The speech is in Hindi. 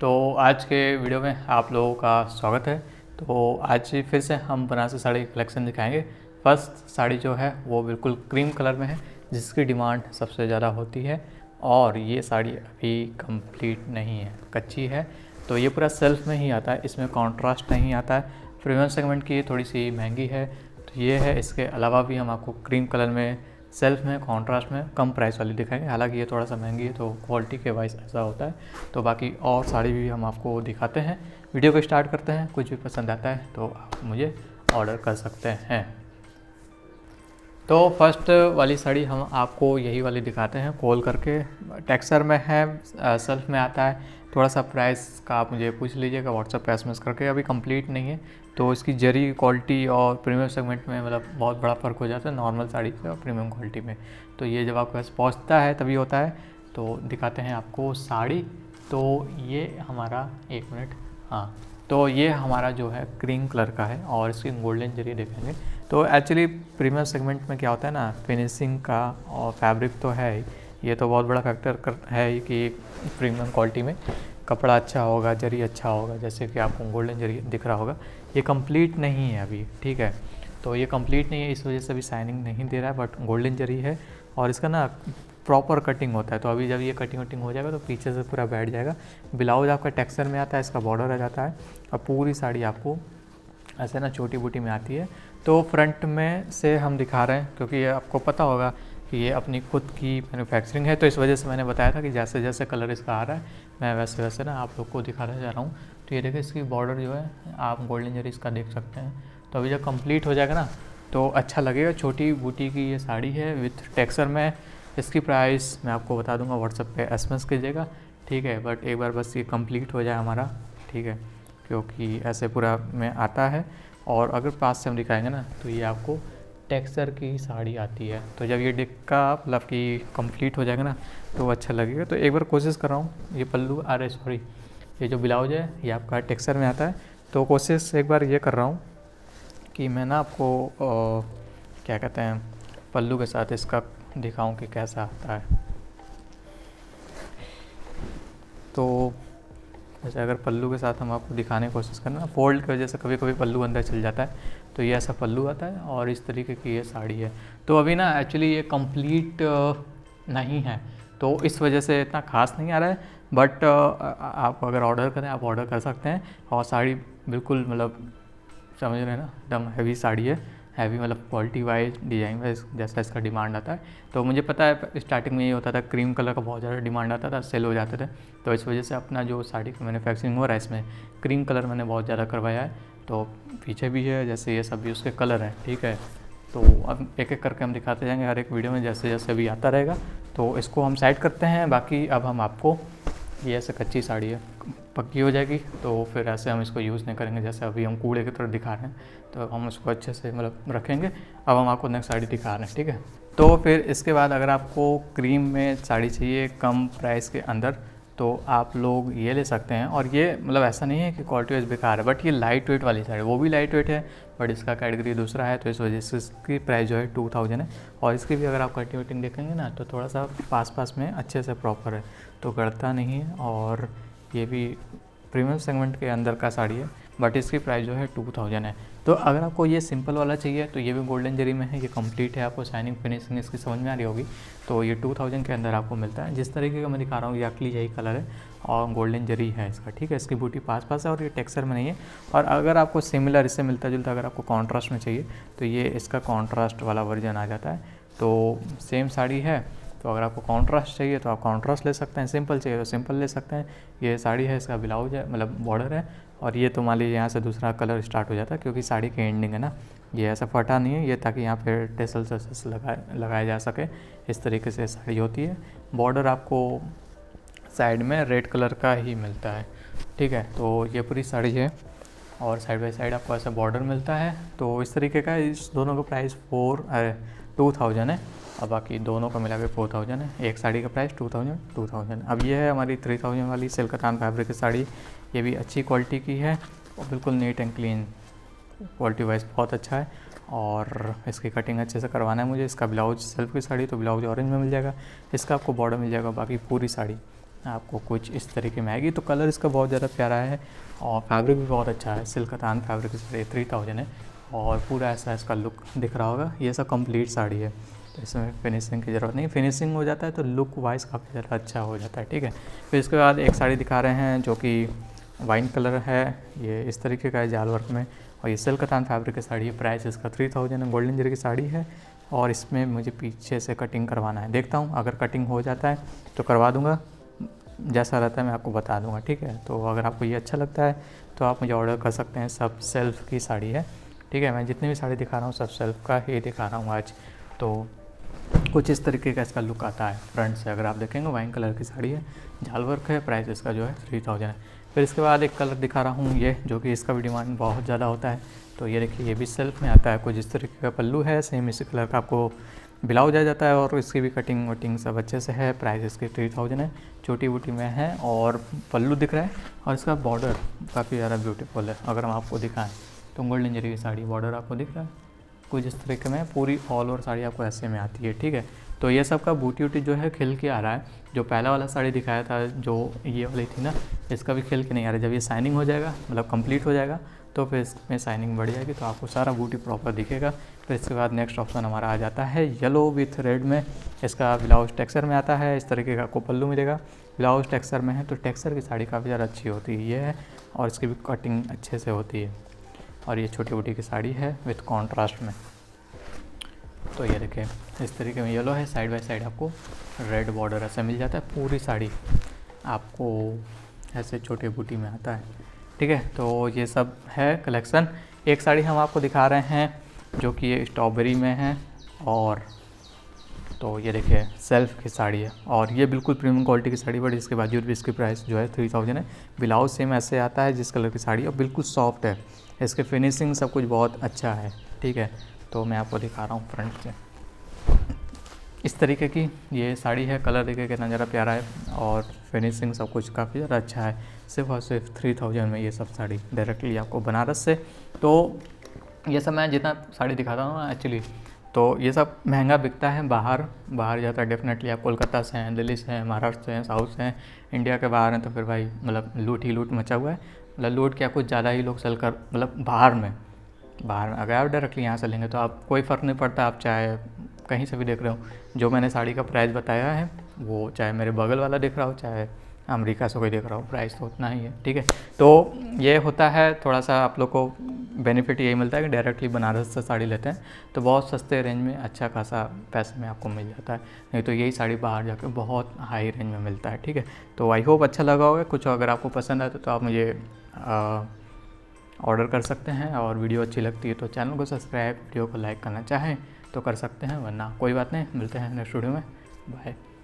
तो आज के वीडियो में आप लोगों का स्वागत है। तो आज फिर से हम बनारसी साड़ी कलेक्शन दिखाएंगे। फर्स्ट साड़ी जो है वो बिल्कुल क्रीम कलर में है, जिसकी डिमांड सबसे ज़्यादा होती है। और ये साड़ी अभी कंप्लीट नहीं है, कच्ची है। तो ये पूरा सेल्फ में ही आता है, इसमें कॉन्ट्रास्ट नहीं आता है। प्रीमियम सेगमेंट की थोड़ी सी महंगी है, तो ये है। इसके अलावा भी हम आपको क्रीम कलर में, सेल्फ में, कॉन्ट्रास्ट में कम प्राइस वाली दिखाएंगे। हालांकि ये थोड़ा सा महंगी है, तो क्वालिटी के वाइज ऐसा होता है। तो बाकी और साड़ी भी हम आपको दिखाते हैं। वीडियो को स्टार्ट करते हैं। कुछ भी पसंद आता है तो आप मुझे ऑर्डर कर सकते हैं। तो फर्स्ट वाली साड़ी हम आपको यही वाली दिखाते हैं, खोल करके। टेक्सचर में है, सेल्फ में आता है। थोड़ा सा प्राइस का आप मुझे पूछ लीजिएगा व्हाट्सएप पे एसएमएस करके। अभी कंप्लीट नहीं है, तो इसकी जरी क्वालिटी और प्रीमियम सेगमेंट में मतलब बहुत बड़ा फ़र्क हो जाता है नॉर्मल साड़ी से और प्रीमियम क्वालिटी में। तो ये जब आपके पास पहुँचता है तभी होता है। तो दिखाते हैं आपको साड़ी। तो ये हमारा, एक मिनट, हाँ, तो ये हमारा जो है क्रीम कलर का है और इसकी गोल्डन जरी देखेंगे। तो एक्चुअली प्रीमियम सेगमेंट में क्या होता है ना, फिनिशिंग का और फैब्रिक तो है ही, ये तो बहुत बड़ा फैक्टर है ही कि प्रीमियम क्वालिटी में कपड़ा अच्छा होगा, जरी अच्छा होगा। जैसे कि आपको गोल्डन जरी दिख रहा होगा, ये कंप्लीट नहीं है अभी, ठीक है। तो ये कंप्लीट नहीं है, इस वजह से अभी शाइनिंग नहीं दे रहा है, बट गोल्डन जरी है। और इसका ना प्रॉपर कटिंग होता है। तो अभी जब ये कटिंग हो जाएगा तो पीछे से पूरा बैठ जाएगा। ब्लाउज आपका टेक्सचर में आता है, इसका बॉर्डर आ जाता है और पूरी साड़ी आपको ऐसे ना छोटी बूटी में आती है। तो फ्रंट में से हम दिखा रहे हैं, क्योंकि ये आपको पता होगा कि ये अपनी खुद की मैन्युफैक्चरिंग है। तो इस वजह से मैंने बताया था कि जैसे जैसे कलर इसका आ रहा है, मैं वैसे वैसे ना आप लोग को दिखाने जा रहा हूँ। तो ये देखिए, इसकी बॉर्डर जो है आप गोल्डन जरी इसका देख सकते हैं। तो अभी जब कंप्लीट हो जाएगा ना तो अच्छा लगेगा। छोटी बूटी की ये साड़ी है विथ टेक्सचर में। इसकी प्राइस मैं आपको बता दूंगा, व्हाट्सएप पे एसएमएस कीजिएगा, ठीक है। बट एक बार बस ये कंप्लीट हो जाए हमारा, ठीक है, क्योंकि ऐसे पूरा में आता है। और अगर पास से हम दिखाएंगे ना तो ये आपको टेक्सचर की साड़ी आती है। तो जब ये डिक्का मतलब कि कंप्लीट हो जाएगा ना तो अच्छा लगेगा। तो एक बार कोशिश कर रहा हूँ, ये पल्लू सॉरी, ये जो ब्लाउज है ये आपका टेक्सचर में आता है। तो कोशिश एक बार ये कर रहा हूँ कि मैं ना आपको क्या कहते हैं, पल्लू के साथ इसका दिखाऊं कि कैसा आता है। तो जैसे अगर पल्लू के साथ हम आपको दिखाने की कोशिश करना, फोल्ड की वजह से कभी कभी पल्लू अंदर चल जाता है। तो ये ऐसा पल्लू आता है और इस तरीके की ये साड़ी है। तो अभी ना एक्चुअली ये कंप्लीट नहीं है, तो इस वजह से इतना खास नहीं आ रहा है। बट आप अगर ऑर्डर करें, आप ऑर्डर कर सकते हैं। और साड़ी बिल्कुल मतलब समझ रहे हैं ना, एकदम हैवी साड़ी है। हैवी मतलब क्वालिटी वाइज, डिज़ाइन वाइज जैसा इसका डिमांड आता है। तो मुझे पता है स्टार्टिंग में ये होता था, क्रीम कलर का बहुत ज़्यादा डिमांड आता था, सेल हो जाते थे। तो इस वजह से अपना जो साड़ी का मैन्युफैक्चरिंग हो रहा है इसमें क्रीम कलर मैंने बहुत ज़्यादा करवाया है। तो पीछे भी है, जैसे ये सब भी उसके कलर हैं, ठीक है। तो अब एक एक करके हम दिखाते जाएंगे हर एक वीडियो में, जैसे जैसे भी आता रहेगा। तो इसको हम साइड करते हैं। बाकी अब हम आपको, ये ऐसे कच्ची साड़ी है, पक्की हो जाएगी तो फिर ऐसे हम इसको यूज़ नहीं करेंगे। जैसे अभी हम कूड़े की तरह दिखा रहे हैं, तो हम उसको अच्छे से मतलब रखेंगे। अब हम आपको नेक्स्ट साड़ी दिखा रहे हैं, ठीक है। तो फिर इसके बाद अगर आपको क्रीम में साड़ी चाहिए कम प्राइस के अंदर, तो आप लोग ये ले सकते हैं। और ये मतलब ऐसा नहीं है कि क्वालिटी वाइज बेकार है, बट ये लाइट वेट वाली साड़ी, वो भी लाइट वेट है बट इसका कैटेगरी दूसरा है। तो इस वजह से इसकी प्राइस जो है 2000 है। और इसकी भी अगर आप कटिंग देखेंगे ना तो थोड़ा सा पास में अच्छे से प्रॉपर है, तो गड़ता नहीं है। और ये भी प्रीमियम सेगमेंट के अंदर का साड़ी है, बट इसकी प्राइस जो है 2000 है। तो अगर आपको ये सिंपल वाला चाहिए तो ये भी गोल्डन जरी में है, ये कंप्लीट है। आपको शाइनिंग फिनिशिंग इसकी समझ में आ रही होगी। तो ये 2000 के अंदर आपको मिलता है। जिस तरीके का मैं दिखा रहा हूँ एक्चुअली यही कलर है और गोल्डन जरी है इसका, ठीक है। इसकी बूटी पास है और ये टेक्सचर में नहीं है। और अगर आपको सिमिलर, इससे मिलता जुलता अगर आपको कॉन्ट्रास्ट में चाहिए तो ये इसका कॉन्ट्रास्ट वाला वर्जन आ जाता है। तो सेम साड़ी है, तो अगर आपको कॉन्ट्रास्ट चाहिए तो आप कॉन्ट्रास्ट ले सकते हैं, सिंपल चाहिए तो सिंपल ले सकते हैं। ये साड़ी है, इसका ब्लाउज है मतलब बॉर्डर है। और ये तो मान लीजिए यहाँ से दूसरा कलर स्टार्ट हो जाता है, क्योंकि साड़ी की एंडिंग है ना, ये ऐसा फटा नहीं है ये, ताकि यहाँ पे टेसल्स लगाया जा सके। इस तरीके से साड़ी होती है। बॉर्डर आपको साइड में रेड कलर का ही मिलता है, ठीक है। तो ये पूरी साड़ी है और साइड बाई साइड आपको ऐसा बॉर्डर मिलता है। तो इस तरीके का, इस दोनों का प्राइस 2000 है और बाकी दोनों का मिला के 4000 है। एक साड़ी का प्राइस 2000। अब ये है हमारी 3000 वाली सिल्क कतान फैब्रिक की साड़ी। ये भी अच्छी क्वालिटी की है और बिल्कुल neat and clean, quality wise बहुत अच्छा है। और इसकी कटिंग अच्छे से करवाना है मुझे। इसका ब्लाउज सेल्फ की साड़ी तो ब्लाउज ऑरेंज में मिल जाएगा, इसका आपको बॉर्डर मिल जाएगा। बाकी पूरी साड़ी आपको कुछ इस तरीके में आएगी। तो कलर इसका बहुत ज़्यादा प्यारा है और फैब्रिक भी बहुत अच्छा है, सिल्क कतान फैब्रिक साड़ी 3000 है और पूरा ऐसा इसका लुक दिख रहा होगा। ये सब कंप्लीट साड़ी है तो इसमें फिनिशिंग की ज़रूरत नहीं, फिनिशिंग हो जाता है तो लुक वाइज काफ़ी ज़्यादा अच्छा हो जाता है, ठीक है। फिर इसके बाद एक साड़ी दिखा रहे हैं जो कि वाइन कलर है, ये इस तरीके का है जाल वर्क में और ये सिल्क कतान फैब्रिक की साड़ी है। प्राइस इसका 3000 है, गोल्डन जरी की साड़ी है और इसमें मुझे पीछे से कटिंग करवाना है। देखता हूँ अगर कटिंग हो जाता है तो करवा दूँगा, जैसा रहता है मैं आपको बता दूँगा, ठीक है। तो अगर आपको ये अच्छा लगता है तो आप मुझे ऑर्डर कर सकते हैं। सब सेल्फ़ की साड़ी है, ठीक है। मैं जितनी भी साड़ी दिखा रहा हूँ सब सेल्फ़ का ही दिखा रहा हूँ आज। तो कुछ इस तरीके का इसका लुक आता है फ्रंट से, अगर आप देखेंगे वाइन कलर की साड़ी है, झाल वर्क है, प्राइस इसका जो है 3000 है। फिर इसके बाद एक कलर दिखा रहा हूँ ये, जो कि इसका भी डिमांड बहुत ज़्यादा होता है। तो ये देखिए ये भी सेल्फ में आता है, कुछ इस तरीके का पल्लू है, सेम इसी कलर का आपको ब्लाउज आ जाता है और इसकी भी कटिंग वटिंग सब अच्छे से है। प्राइस इसकी 3000 है, छोटी बूटी में है और पल्लू दिख रहा है और इसका बॉर्डर काफ़ी ज़्यादा ब्यूटीफुल है। अगर हम आपको दिखाएँ तो गोल्डन जरी की साड़ी बॉर्डर आपको दिख रहा है कुछ इस तरीके में, पूरी ऑल ओवर साड़ी आपको ऐसे में आती है, ठीक है। तो ये सब का बूटी वूटी जो है खिल के आ रहा है। जो पहला वाला साड़ी दिखाया था जो ये वाली थी ना, इसका भी खिल के नहीं आ रहा है। जब ये शाइनिंग हो जाएगा मतलब कंप्लीट हो जाएगा तो फिर इसमें शाइनिंग बढ़ जाएगी तो आपको सारा बूटी प्रॉपर दिखेगा। फिर इसके बाद नेक्स्ट ऑप्शन हमारा आ जाता है येलो विथ रेड में। इसका ब्लाउज टेक्सचर में आता है, इस तरीके का आपको पल्लू मिलेगा, ब्लाउज टेक्सचर में है। तो टेक्सचर की साड़ी काफ़ी ज़्यादा अच्छी होती है ये है और इसकी भी कटिंग अच्छे से होती है और ये छोटी बूटी की साड़ी है विथ कॉन्ट्रास्ट में। तो ये देखिए इस तरीके में येलो है, साइड बाय साइड आपको रेड बॉर्डर ऐसा मिल जाता है। पूरी साड़ी आपको ऐसे छोटे बूटी में आता है, ठीक है। तो ये सब है कलेक्शन। एक साड़ी हम आपको दिखा रहे हैं जो कि ये स्ट्रॉबेरी में है और तो ये देखिए सेल्फ की साड़ी है और ये बिल्कुल प्रीमियम क्वालिटी की साड़ी, बट इसके बावजूद भी इसकी प्राइस जो है 3000 है। ब्लाउज सेम ऐसे आता है जिस कलर की साड़ी और बिल्कुल सॉफ्ट है, इसके फिनिशिंग सब कुछ बहुत अच्छा है, ठीक है। तो मैं आपको दिखा रहा हूँ फ्रंट से इस तरीके की ये साड़ी है। कलर देखिए कितना ज़्यादा प्यारा है और फिनिशिंग सब कुछ काफ़ी ज़्यादा अच्छा है। सिर्फ और सिर्फ 3000 में ये सब साड़ी डायरेक्टली आपको बनारस से। तो ये सब मैं जितना साड़ी दिखाता हूँ एक्चुअली तो ये सब महंगा बिकता है, बाहर जाता है डेफिनेटली। आप कोलकाता से हैं, दिल्ली से हैं, महाराष्ट्र से हैं, साउथ से हैं, इंडिया के बाहर हैं तो फिर भाई मतलब लूट ही लूट मचा हुआ है। मतलब लूट क्या, कुछ ज़्यादा ही लोग सेल कर मतलब बाहर में अगर आप डायरेक्टली यहाँ से लेंगे तो आप कोई फ़र्क नहीं पड़ता, आप चाहे कहीं से भी देख रहे हो। जो मैंने साड़ी का प्राइस बताया है वो चाहे मेरे बगल वाला देख रहा हो चाहे अमेरिका से कोई देख रहा हो, प्राइस तो उतना ही है, ठीक है। तो ये होता है थोड़ा सा आप लोग को बेनिफिट यही मिलता है कि डायरेक्टली बनारस से साड़ी लेते हैं तो बहुत सस्ते रेंज में अच्छा खासा पैसे में आपको मिल जाता है। नहीं तो यही साड़ी बाहर जाकर बहुत हाई रेंज में मिलता है, ठीक है। तो आई होप अच्छा लगा होगा। कुछ अगर आपको पसंद आए तो आप मुझे ऑर्डर कर सकते हैं और वीडियो अच्छी लगती है तो चैनल को सब्सक्राइब, वीडियो को लाइक करना चाहें तो कर सकते हैं, वरना कोई बात नहीं। मिलते हैं नेक्स्ट वीडियो में, बाय।